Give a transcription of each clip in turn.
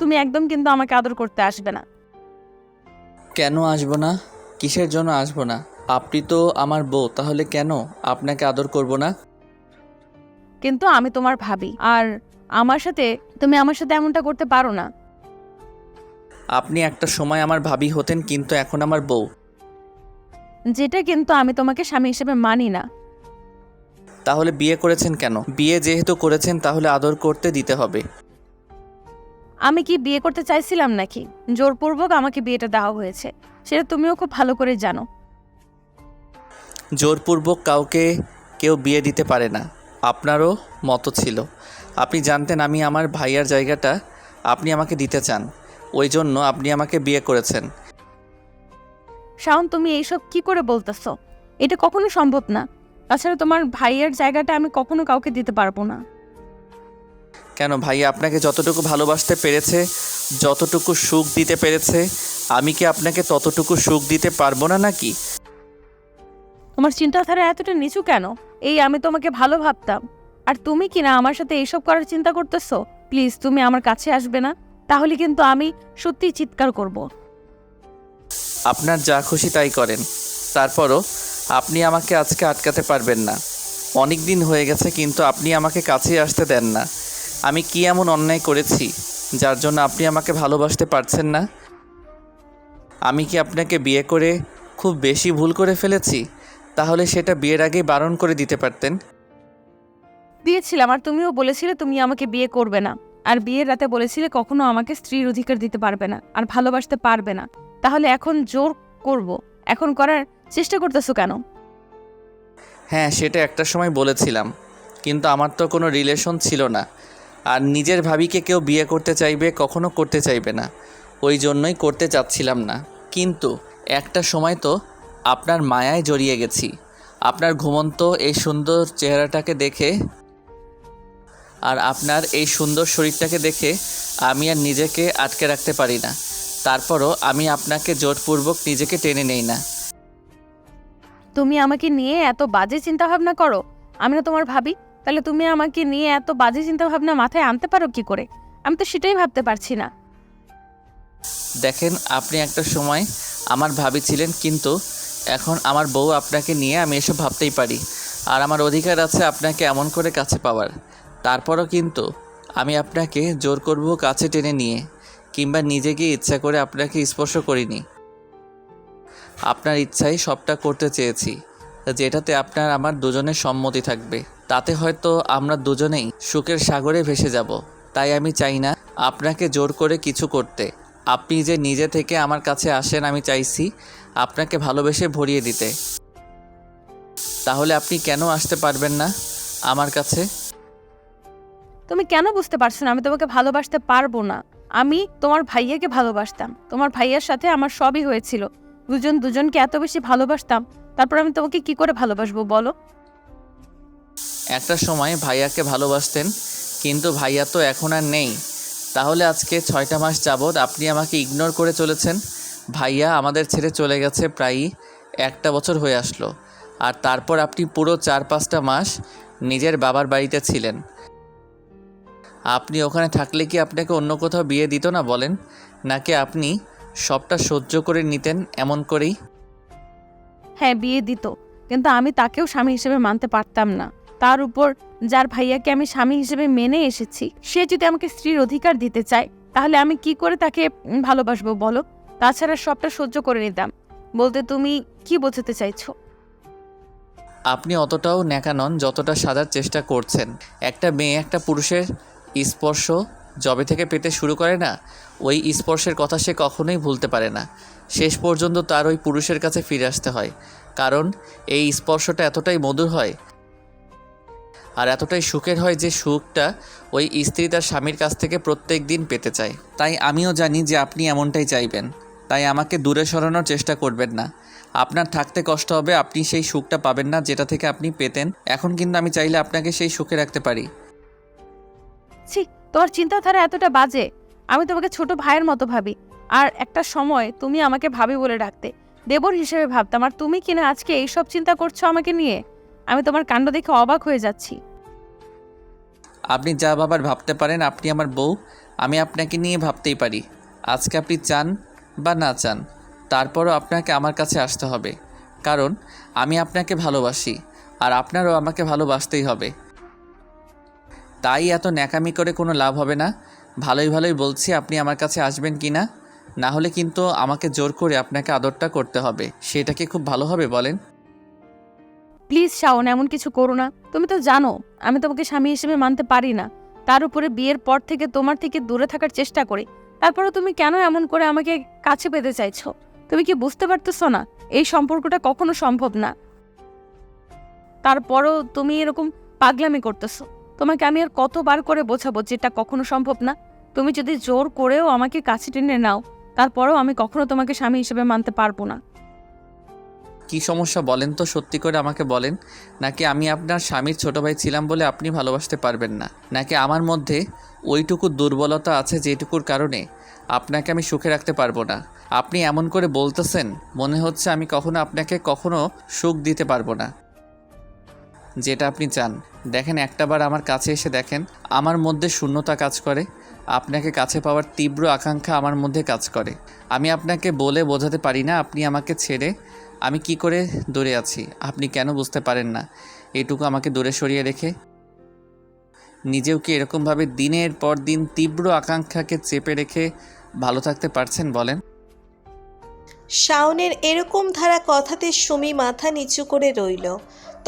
তুমি একদম কিন্তু আমাকে আদর করতে আসবে না। কেন আসবো না? কিসের জন্য আসবো না? আপনি তো আমার বউ, তাহলে কেন আপনাকে আদর করব না? কিন্তু আমি তোমার ভাবি, আর তুমি আমার সাথে এমনটা করতে পারো না। আপনি একটা সময় আমার ভাবি হতেন, কিন্তু এখন আমার বউ। যেটা কিন্তু আমি তোমাকে স্বামী হিসেবে মানি না। তাহলে বিয়ে করেছেন কেন? বিয়ে যেহেতু করেছেন তাহলে আদর করতে দিতে হবে। আমি কি বিয়ে করতে চাইছিলাম নাকি? জোরপূর্বক আমাকে বিয়েটা দেওয়া হয়েছে, সেটা তুমিও খুব ভালো করে জানো। জোরপূর্বক কাউকে কেউ বিয়ে দিতে পারে না। আপনারও মতো ছিল। আপনি জানতেন আমি আমার ভাইয়ার জায়গাটা আপনি আমাকে দিতে চান, ওই জন্য আপনি আমাকে বিয়ে করেছেন। শাওন, তুমি এইসব কি করে বলতেছো? এটা কখনো সম্ভব না। তাছাড়া তোমার ভাইয়ের জায়গাটা আমি কখনো কাউকে দিতে পারবো না। কেন? ভাইয়া আপনাকে যতটুকু ভালোবাসতে পেরেছে, যতটুকু সুখ দিতে পেরেছে, আমি কি আপনাকে ততটুকু সুখ দিতে পারবো না নাকি? তোমার চিন্তাধারা এতটা নিচু কেন? আমি তোমাকে ভালো ভাবতাম, আর তুমি কিনা আমার সাথে এইসব করার চিন্তা করতেছো। প্লিজ, তুমি আমার কাছে আসবে না, তাহলে কিন্তু আমি সত্যিই চিৎকার করব। আপনার যা খুশি তাই করেন, তারপরও আপনি আমাকে আজকে আটকাতে পারবেন না। অনেক দিন হয়ে গেছে, কিন্তু আপনি আমাকে কাছে আসতে দেন না। আমি কি এমন অন্যায় করেছি যার জন্য আপনি আমাকে ভালোবাসতে পারছেন না? আমি কি আপনাকে বিয়ে করে খুব বেশি ভুল করে ফেলেছি? তাহলে সেটা বিয়ের আগেই বারণ করে দিতে পারতেন। দিয়েছিলাম, আর তুমিও বলেছিলে তুমি আমাকে বিয়ে করবে না, আর বিয়ের রাতে বলেছিলে কখনো আমাকে স্ত্রীর অধিকার দিতে পারবে না আর ভালোবাসতে পারবে না। তাহলে এখন জোর করব, এখন করার চেষ্টা করতেছো কেন? হ্যাঁ, সেটা একটা সময় বলেছিলাম, কিন্তু আমার তো কোনো রিলেশন ছিল না। আর নিজের ভাবিকে কেউ বিয়ে করতে চাইবে, কখনো করতে চাইবে না, ওই জন্যই করতে চাচ্ছিলাম না। কিন্তু একটা সময় তো আপনার মায়ায় জড়িয়ে গেছি। আপনার ঘুমন্ত এই সুন্দর চেহারাটাকে দেখে আর আপনার এই সুন্দর শরীরটাকে দেখে আমি আর নিজেকে আটকে রাখতে পারি না। তারপরও আমি আপনাকে জোরপূর্বক নিজেকে টেনে নেই না। তুমি আমাকে নিয়ে এত বাজে চিন্তা ভাবনা করো? আমি না তোমার ভাবি? তাহলে তুমি আমাকে নিয়ে এত বাজে চিন্তা ভাবনা মাথায় আনতে পারো কি করে? আমি তো সেটাই ভাবতে পারছি না। দেখেন, আপনি একটা সময় আমার ভাবি ছিলেন, কিন্তু এখন আমার বউ আপনাকে নিয়ে আমি এসব ভাবতেই পারি। আর আমার অধিকার আছে আপনাকে এমন করে কাছে পাওয়ার। তারপরও কিন্তু আমি আপনাকে জোর করব কাছে টেনে নিয়ে, কিংবা নিজে গিয়ে ইচ্ছা করে আপনাকে স্পর্শ করিনি। আপনার ইচ্ছাই সবটা করতে চেয়েছি, যেটাতে আপনার আমার দুজনের সম্মতি থাকবে। তাতে হয়তো আমরা দুজনেই সুখের সাগরে ভেসে যাব। তাই আমি চাই না আপনাকে জোর করে কিছু করতে। আপনি যে নিজে থেকে আমার কাছে আসেন, আমি চাইছি আপনাকে ভালোবেসে ভরিয়ে দিতে। তাহলে আপনি কেন আসতে পারবেন না আমার কাছে? তুমি কেন বুঝতে পারছো না আমি তোমাকে ভালোবাসতে পারবো না? আমি তোমার ভাইয়াকে ভালোবাসতাম, তোমার ভাইয়ার সাথে আমার সবই হয়েছিল। দুজন দুজনকে এত বেশি ভালোবাসতাম, তারপর আমি তোমাকে কি করে ভালোবাসবো বলো? একটা সময় ভাইয়াকে ভালোবাসতেন, কিন্তু ভাইয়া তো এখন আর নেই। তাহলে আজকে 6টা মাস যাবৎ আপনি আমাকে ইগনোর করে চলেছেন। ভাইয়া আমাদের ছেড়ে চলে গেছে প্রায়ই 1টা বছর হয়ে আসলো। আর তারপর আপনি পুরো 4-5টা মাস নিজের বাবার বাড়িতে ছিলেন। আপনি ওখানে থাকলে কি আপনাকে অন্য কোথাও বিয়ে দিত না বলেন? নাকি আপনি সবটা সহ্য করে নিতেন এমন করেই? হ্যাঁ, বিয়ে দিত, কিন্তু আমি তাকেও স্বামী হিসেবে মানতে পারতাম না। তার উপর যার ভাইয়াকে আমি স্বামী হিসেবে মেনে এসেছি, সে যদি আমাকে স্ত্রীর অধিকার দিতে চায়, তাহলে আমি কি করে তাকে ভালোবাসবো বলো? তাছাড়া সবটা সহ্য করে নিতাম বলতে তুমি কি বোঝাতে চাইছো? আপনি অতটাও ন্যাকা নন যতটা সাজার চেষ্টা করছেন। একটা মেয়ে একটা পুরুষের স্পর্শ যবে থেকে পেতে শুরু করে না, ওই স্পর্শের কথা সে কখনোই ভুলতে পারে না। শেষ পর্যন্ত তার ওই পুরুষের কাছে ফিরে আসতে হয়, কারণ এই স্পর্শটা এতটাই মধুর হয় আর এতটাই সুখের হয় যে সুখটা ওই স্ত্রী তার স্বামীর কাছ থেকে প্রত্যেক দিন পেতে চায়। তাই আমিও জানি যে আপনি এমনটাই চাইবেন, তাই আমাকে দূরে সরানোর চেষ্টা করবেন না। আপনার থাকতে কষ্ট হবে, আপনি সেই সুখটা পাবেন না যেটা থেকে আপনি পেতেন। এখন কিন্তু আমি চাইলে আপনাকে সেই সুখে রাখতে পারি। ছি, তোমার চিন্তাধারা এতটা বাজে। আমি তোমাকে ছোট ভাইয়ের মতো ভাবি, আর একটা সময় তুমি আমাকে ভাবি বলে ডাকতে, দেবর হিসেবে ভাবতাম, আর তুমি কিনা আজকে এইসব চিন্তা করছো আমাকে নিয়ে। আমি তোমার কাণ্ড দেখে অবাক হয়ে যাচ্ছি। আপনি যা বাবার ভাবতে পারেন, আপনি আমার বউ, আমি আপনাকে নিয়ে ভাবতেই পারি। আজকে আপনি চান বা না চান, তারপরও আপনাকে আমার কাছে আসতে হবে, কারণ আমি আপনাকে ভালোবাসি আর আপনারও আমাকে ভালোবাসতেই হবে। তাই এত ন্যাকামি করে কোনো লাভ হবে না। ভালোই ভালোই বলছি, আপনি আমার কাছে আসবেন কি না? না হলে কিন্তু আমাকে জোর করে আপনাকে আদরটা করতে হবে। সেটা কি খুব ভালো হবে বলেন? প্লিজ শাওন, এমন কিছু করো না। তুমি তো জানো আমি তোমাকে স্বামী হিসেবে মানতে পারি না। তার উপরে বিয়ের পর থেকে তোমার থেকে দূরে থাকার চেষ্টা করি, তারপরে তুমি কেন এমন করে আমাকে কাছে পেতে চাইছো? তুমি কি বুঝতে পারতেছো না এই সম্পর্কটা কখনো সম্ভব না? তারপরও তুমি এরকম পাগলামি করতেছো। তোমাকে আমি আর কতবার করে বোঝাবো যে এটা কখনো সম্ভব না? তুমি যদি জোর করেও আমাকে কাছে টেনে নাও, তারপরেও আমি কখনো তোমাকে স্বামী হিসেবে মানতে পারবো না। কি সমস্যা বলেন তো, সত্যি করে আমাকে বলেন। নাকি আমি আপনার স্বামীর ছোট ভাই ছিলাম বলে আপনি ভালোবাসতে পারবেন না? নাকি আমার মধ্যে ওইটুকু দুর্বলতা আছে যেটুকুর কারণে আপনাকে আমি সুখে রাখতে পারবো না? আপনি এমন করে বলতেছেন, মনে হচ্ছে আমি কখনো সুখ দিতে পারবো না, যেটা আপনি চান। দেখেন, একটাবার আমার কাছে এসে দেখেন, আমার মধ্যে শূন্যতা কাজ করে। আপনাকে কাছে পাওয়ার তীব্র আকাঙ্ক্ষা আমার মধ্যে কাজ করে। আমি আপনাকে বলে বোঝাতে পারি না আপনি আমাকে ছেড়ে আমি কি করে দূরে আছি। আপনি কেন বুঝতে পারেন না? এটুকু আমাকে দূরে সরিয়ে রেখে নিজেও কি এরকমভাবে দিনের পর দিন তীব্র আকাঙ্ক্ষাকে চেপে রেখে ভালো থাকতে পারছেন বলেন? শাওনের এরকম ধারা কথাতে সুমি মাথা নিচু করে রইল।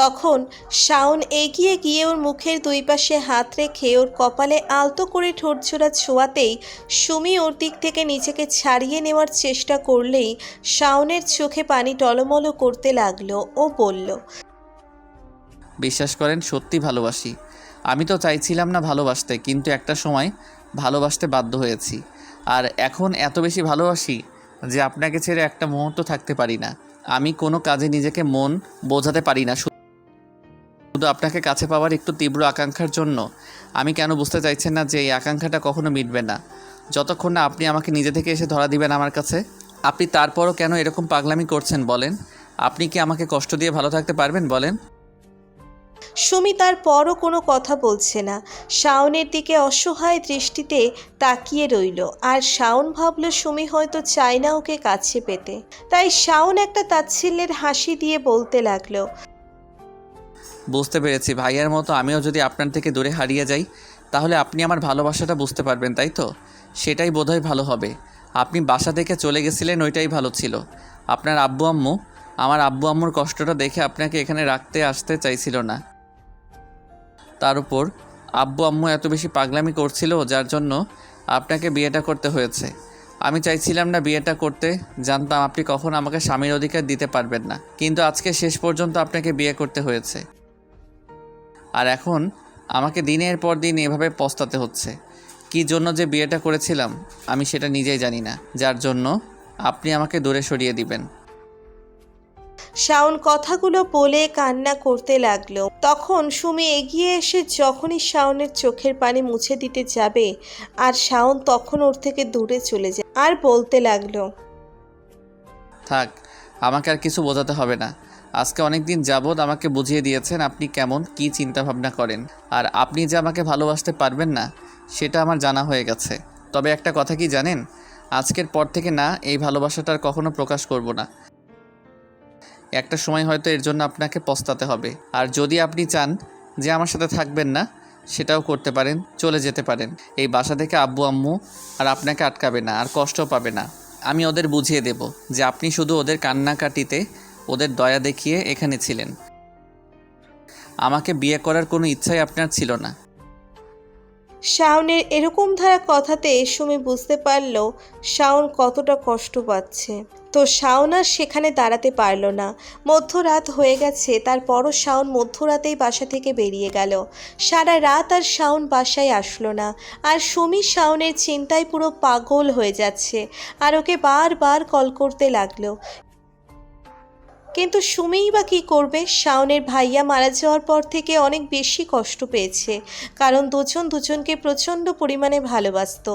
তখন শাওন এগিয়ে গিয়ে ওর মুখের দুই পাশে হাত রেখে ওর কপালে আলতো করে ঠোঁটজোড়া ছোঁয়াতেই সুমি ওর দিক থেকে নিজেকে ছাড়িয়ে নেওয়ার চেষ্টা করলেই শাওনের চোখে পানি টলমলো করতে লাগলো। ও বলল, বিশ্বাস করেন, সত্যি ভালোবাসি। আমি তো চাইছিলাম না ভালোবাসতে, কিন্তু একটা সময় ভালোবাসতে বাধ্য হয়েছি। আর এখন এত বেশি ভালোবাসি যে আপনাকে ছেড়ে একটা মুহূর্ত থাকতে পারি না। আমি কোনো কাজে নিজেকে মন বোঝাতে পারি না, শুধু আপনাকে কাছে পাওয়ার একটু তীব্র আকাঙ্ক্ষার জন্য। আমি কেন বুঝতে চাইছেন না যে এই আকাঙ্ক্ষাটা কখনো মিটবে না যতক্ষণ না আপনি আমাকে নিজে থেকে এসে ধরা দিবেন আমার কাছে? আপনি তারপরও কেন এরকম পাগলামি করছেন বলেন? আপনি কি আমাকে কষ্ট দিয়ে ভালো থাকতে পারবেন বলেন? সুমি তার পরও কোনো কথা বলছে না, শাওনের দিকে অসহায় দৃষ্টিতে তাকিয়ে রইল। আর শাওন ভাবল সুমি হয়তো চায় না ওকে কাছে পেতে, তাই শাওন একটা তাচ্ছিল্যের হাসি দিয়ে বলতে লাগলো, বুঝতে পেরেছি, ভাইয়ার মতো আমিও যদি আপনার থেকে দূরে হারিয়ে যাই, তাহলে আপনি আমার ভালোবাসাটা বুঝতে পারবেন, তাই তো? সেটাই বোধহয় ভালো হবে। আপনি বাসা থেকে চলে গেছিলেন, ওইটাই ভালো ছিল। আপনার আব্বু আম্মু, আমার আব্বু আম্মুর কষ্টটা দেখে আপনাকে এখানে রাখতে আসতে চাইছিল না। তার উপর আব্বু আম্মু এত বেশি পাগলামি করছিল, যার জন্য আপনাকে বিয়েটা করতে হয়েছে। আমি চাইছিলাম না বিয়েটা করতে, জানতাম আপনি কখনো আমাকে স্বামীর অধিকার দিতে পারবেন না, কিন্তু আজকে শেষ পর্যন্ত আপনাকে বিয়ে করতে হয়েছে। আর এখন আমাকে দিনের পর দিন এভাবে পস্তাতে হচ্ছে। কী জন্য যে বিয়েটা করেছিলাম আমি সেটা নিজেই জানি না, যার জন্য আপনি আমাকে দূরে সরিয়ে দিবেন। শাওন কথাগুলো বলে কান্না করতে লাগলো। তখন সুমি এগিয়ে এসে যখনই শাওনের চোখের পানি মুছে দিতে যাবে, আর শাওন তখন ওর থেকে দূরে চলে যায় আর বলতে লাগলো, থাক, আমাকে আর কিছু বোঝাতে হবে না। আজকে অনেক দিন যাবৎ আমাকে বুঝিয়ে দিয়েছেন আপনি কেমন কী চিন্তাভাবনা করেন, আর আপনি যে আমাকে ভালোবাসতে পারবেন না সেটা আমার জানা হয়ে গেছে। তবে একটা কথা কি জানেন, আজকের পর থেকে না, এই ভালোবাসাটা আর কখনো প্রকাশ করব না। একটা সময় হয়তো এর জন্য আপনাকে পস্তাতে হবে। আর যদি আপনি চান যে আমার সাথে থাকবেন না, সেটাও করতে পারেন, চলে যেতে পারেন। এই বাসা থেকে আব্বু আম্মু আর আপনাকে আটকাবে না, আর কষ্টও পাবে না। আমি ওদের বুঝিয়ে দেব যে আপনি শুধু ওদের কান্নাকাটিতে ওদের দয়া দেখিয়ে এখানে ছিলেন। আমাকে বিয়ে করার কোনো ইচ্ছাই আপনার ছিল না। শাওনের এরকম ধারা কথাতে সুমি বুঝতে পারল শাওন কতটা কষ্ট পাচ্ছে। তো শাওন আর সেখানে দাঁড়াতে পারল না। মধ্যরাত হয়ে গেছে, তারপরও শাওন মধ্যরাতেই বাসা থেকে বেরিয়ে গেল। সারা রাত আর শাওন বাসায় আসলো না। আর সুমি শাওনের চিন্তায় পুরো পাগল হয়ে যাচ্ছে, আর ওকে বারবার কল করতে লাগলো। কিন্তু সুমিই বা কী করবে? শাওনের ভাইয়া মারা যাওয়ার পর থেকে অনেক বেশি কষ্ট পেয়েছে, কারণ দুজন দুজনকে প্রচণ্ড পরিমাণে ভালোবাসতো।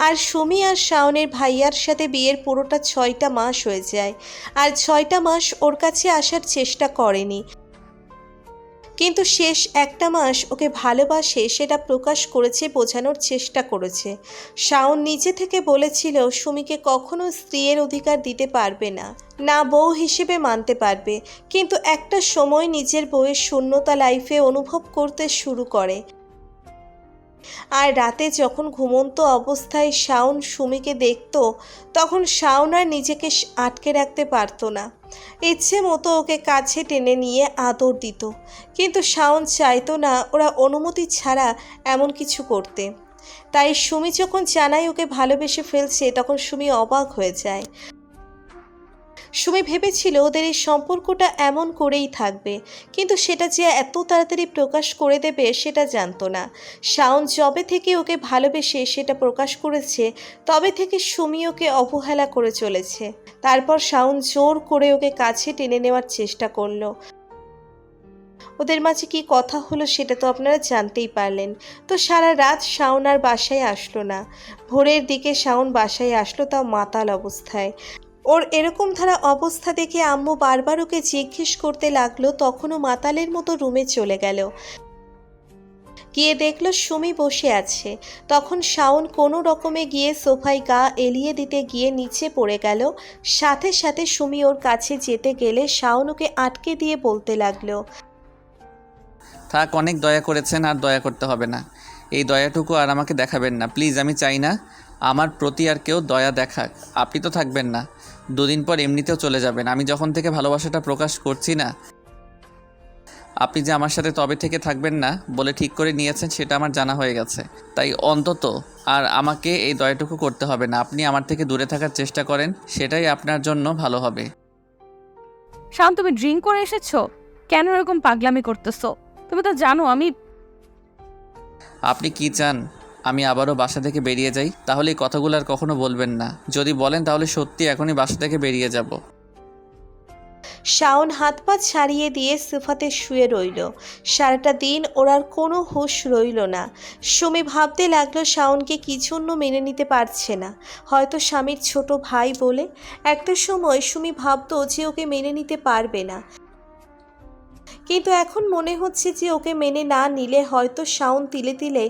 আর সুমি আর শাওনের ভাইয়ার সাথে বিয়ের পুরোটা 6টা মাস হয়ে যায়, আর 6টা মাস ওর কাছে আসার চেষ্টা করেনি। কিন্তু শেষ একটা মাস ওকে ভালোবাসে সেটা প্রকাশ করেছে, বোঝানোর চেষ্টা করেছে। শাওন নিজে থেকে বলেছিল সুমিকে কখনো স্ত্রীর অধিকার দিতে পারবে না, না বউ হিসেবে মানতে পারবে। কিন্তু একটা সময় নিজের বউয়ের শূন্যতা লাইফে অনুভব করতে শুরু করে। আর রাতে যখন ঘুমন্ত অবস্থায় শাওন সুমিকে দেখত, তখন শাওন আর নিজেকে আটকে রাখতে পারতো না। ইচ্ছে মতো ওকে কাছে টেনে নিয়ে আদর দিত, কিন্তু শাওন চাইতো না ওরা অনুমতি ছাড়া এমন কিছু করতে। তাই সুমি যখন জানায় ওকে ভালোবেসে ফেলছে, তখন সুমি অবাক হয়ে যায়। সুমি ভেবেছিল ওদের এই সম্পর্কটা এমন করেই থাকবে, কিন্তু সেটা যে এত তাড়াতাড়ি প্রকাশ করে দেবে সেটা জানতো না। শাওন যবে থেকে ওকে ভালোবেসে সেটা প্রকাশ করেছে, তবে থেকে সুমি ওকে অবহেলা করে চলেছে। তারপর শাওন জোর করে ওকে কাছে টেনে নেওয়ার চেষ্টা করলো। ওদের মাঝে কি কথা হলো সেটা তো আপনারা জানতেই পারলেন। তো সারা রাত শাওন আর বাসায় আসলো না। ভোরের দিকে শাওন বাসায় আসলো, তাও মাতাল অবস্থায়। ওর এরকম ধারা অবস্থা দেখে আম্মু বারবার ওকে জিজ্ঞেস করতে লাগলো, তখনও মাতালের মতো রুমে চলে গেল। গিয়ে দেখলো সুমি বসে আছে। তখন শাওন কোনো রকমে গিয়ে সোফায় গা এলিয়ে দিতে গিয়ে নিচে পড়ে গেল। সাথে সাথে সুমি ওর কাছে যেতে গেলে শাওন ওকে আটকে দিয়ে বলতে লাগলো, থাক, অনেক দয়া করেছেন, আর দয়া করতে হবে না। এই দয়াটুকু আর আমাকে দেখাবেন না প্লিজ। আমি চাই না আমার প্রতি আর কেউ দয়া দেখাক। আপনি তো থাকবেন না, দুদিন পর এমনিতেও চলে যাবেন। আমি যখন থেকে ভালোবাসাটা প্রকাশ করছি না, আপনি যে আমার সাথে তবে থেকে থাকবেন না বলে ঠিক করে নিয়েছেন সেটা আমার জানা হয়ে গেছে। তাই অন্তত আর আমাকে এই দয়াটুকু করতে হবে না। আপনি আমার থেকে দূরে থাকার চেষ্টা করেন, সেটাই আপনার জন্য ভালো হবে। শাওন, তুমি ড্রিঙ্ক করে এসেছো? কেন এরকম পাগলামি করতেছো? তুমি তো জানো আপনি কি চান আমি আবারও বাসা থেকে বেরিয়ে যাই? তাহলে এই কথাগুলো আর কখনো বলবেন না। যদি বলেন তাহলে সত্যি এখনই বাসা থেকে বেরিয়ে যাব। শাওন হাত পা ছাড়িয়ে দিয়ে সোফাতে শুয়ে রইল। সারাটা দিন ওর আর কোনো হুঁশ রইল না। সুমি ভাবতে লাগলো শাওনকে কি জন্য মেনে নিতে পারছে না, হয়তো স্বামীর ছোট ভাই বলে। একটা সময় সুমি ভাবতো যে ওকে মেনে নিতে পারবে না, কিন্তু এখন মনে হচ্ছে যে ওকে মেনে না নিলে হয়তো শাওন তিলে তিলে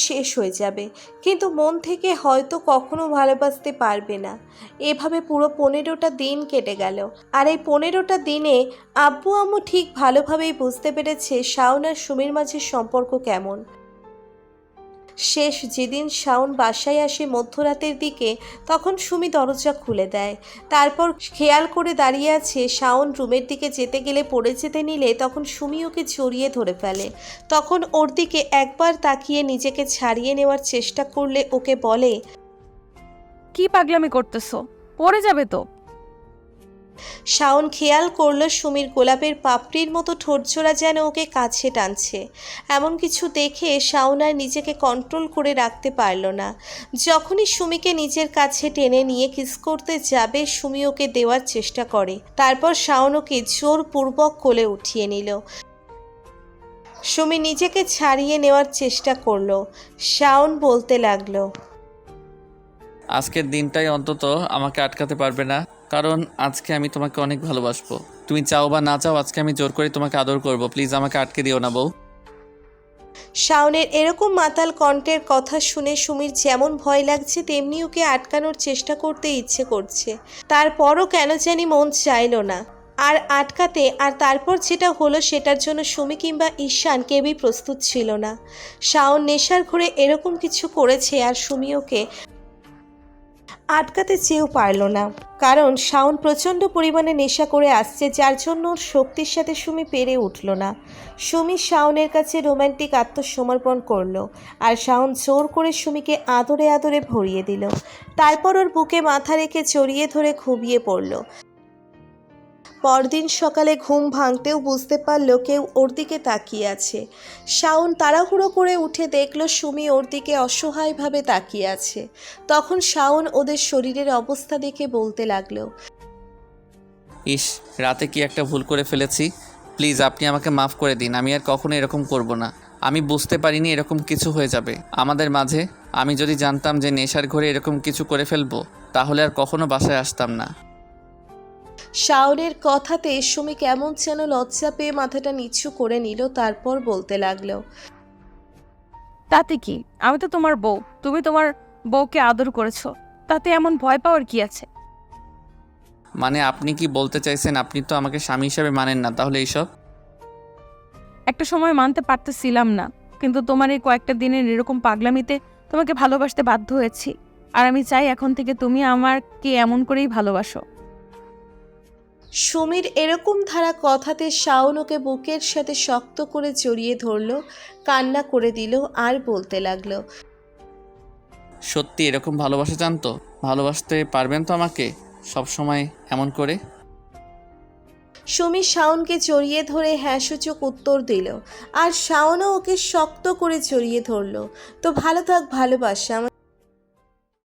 শেষ হয়ে যাবে, কিন্তু মন থেকে হয়তো কখনো ভালোবাসতে পারবে না। এভাবে পুরো 15টা দিন কেটে গেল। আর এই 15টা দিনে আব্বু আম্মু ঠিক ভালোভাবেই বুঝতে পেরেছে শাওন আর সুমির মাঝে সম্পর্ক কেমন। শেষ যেদিন শাওন বাসায় আসে মধ্যরাতের দিকে, তখন সুমি দরজা খুলে দেয়। তারপর খেয়াল করে দাঁড়িয়ে আছে শাওন রুমের দিকে যেতে গেলে পড়ে যেতে নিলে, তখন সুমি ওকে জড়িয়ে ধরে ফেলে। তখন ওর দিকে একবার তাকিয়ে নিজেকে ছাড়িয়ে নেওয়ার চেষ্টা করলে ওকে বলে, কি পাগলামি করতেছো? পড়ে যাবে তো। শাওন খেয়াল করলো সুমির গোলাপের পাপড়ির মতো ঠোঁটজোড়া যেন ওকে কাছে টানছে। এমন কিছু দেখে শাওন আর নিজেকে কন্ট্রোল করে রাখতে পারল না। যখনই সুমিকে নিজের কাছে টেনে নিয়ে কিস করতে যাবে, সুমি ওকে দেওয়ার চেষ্টা করে। তারপর শাওন ওকে জোরপূর্বক কোলে উঠিয়ে নিল। সুমি নিজেকে ছাড়িয়ে নেওয়ার চেষ্টা করলো। শাওন বলতে লাগলো, আজকের দিনটাই অন্তত আমাকে আটকাতে পারবে না, কারণ আজকে আমি তোমাকে অনেক ভালোবাসবো। তুমি চাও বা না চাও, আজকে আমি জোর করে তোমাকে আদর করব। প্লিজ আমাকে আটকে দিও না বউ। শাওনের এরকম মাতাল কণ্ঠের কথা শুনে সুমির যেমন ভয় লাগছে, তেমনি ওকে আটকানোর চেষ্টা করতে ইচ্ছে করছে। তারপরও কেন জানি মন চাইল না আর আটকাতে। আর তারপর যেটা হলো সেটার জন্য সুমি কিংবা ঈশান কেউই প্রস্তুত ছিল না। শাওন নেশার ঘরে এরকম কিছু করেছে, আর সুমি ওকে আটকাতে চেয়েও পারল না, কারণ শাওন প্রচণ্ড পরিমাণে নেশা করে আসছে, যার জন্য ওর শক্তির সাথে সুমি পেরে উঠল না। সুমি শাওনের কাছে রোম্যান্টিক আত্মসমর্পণ করলো, আর শাওন জোর করে সুমিকে আদরে আদরে ভরিয়ে দিল। তারপর ওর বুকে মাথা রেখে জড়িয়ে ধরে ঘুমিয়ে পড়ল। পরদিন সকালে ঘুম ভাঙতেও বুঝতে পারল কেউ ওর দিকে তাকিয়ে আছে। শাওন তাড়াহুড়ো করে উঠে দেখল সুমি ওর দিকে অসহায়ভাবে তাকিয়ে আছে। তখন শাওন ওদের শরীরের অবস্থা দেখে বলতে লাগলো, ইস, রাতে কি একটা ভুল করে ফেলেছি। প্লিজ আপনি আমাকে মাফ করে দিন। আমি আর কখনো এরকম করব না। আমি বুঝতে পারিনি এরকম কিছু হয়ে যাবে আমাদের মাঝে। আমি যদি জানতাম যে নেশার ঘরে এরকম কিছু করে ফেলবো, তাহলে আর কখনো বাসায় আসতাম না। শাওনের কথাতে সুমি কেমন যেন লজ্জা পেয়ে মাথাটা নিচু করে নিল, তারপর বলতে লাগলো, তাতে কি, আমি তো তোমার বউ, তুমি তোমার বউকে আদর করেছো, তাতে এমন ভয় পাওয়ার কি আছে? মানে আপনি কি বলতে চাইছেন আপনি তো আমাকে স্বামী হিসাবে মানেন না, তাহলে এইসব? একটা সময় মানতে পারতেছিলাম না, কিন্তু তোমার এই কয়েকটা দিনের এরকম পাগলামিতে তোমাকে ভালোবাসতে বাধ্য হয়েছি। আর আমি চাই এখন থেকে তুমি আমাকে এমন করেই ভালোবাসো। সুমির এরকম ধারা কথাতে শাওন ওকে বুকের সাথে শক্ত করে জড়িয়ে ধরল, কান্না করে দিল আর বলতে লাগলো, সত্যি এরকম ভালোবাসা চান তো? ভালোবাসতে পারবেন তো আমাকে সব সময় এমন করে? সুমি শাওনকে জড়িয়ে ধরে হ্যাঁ সূচক উত্তর দিল, আর শাওনও ওকে শক্ত করে জড়িয়ে ধরল। তো ভালো থাক ভালোবাসা।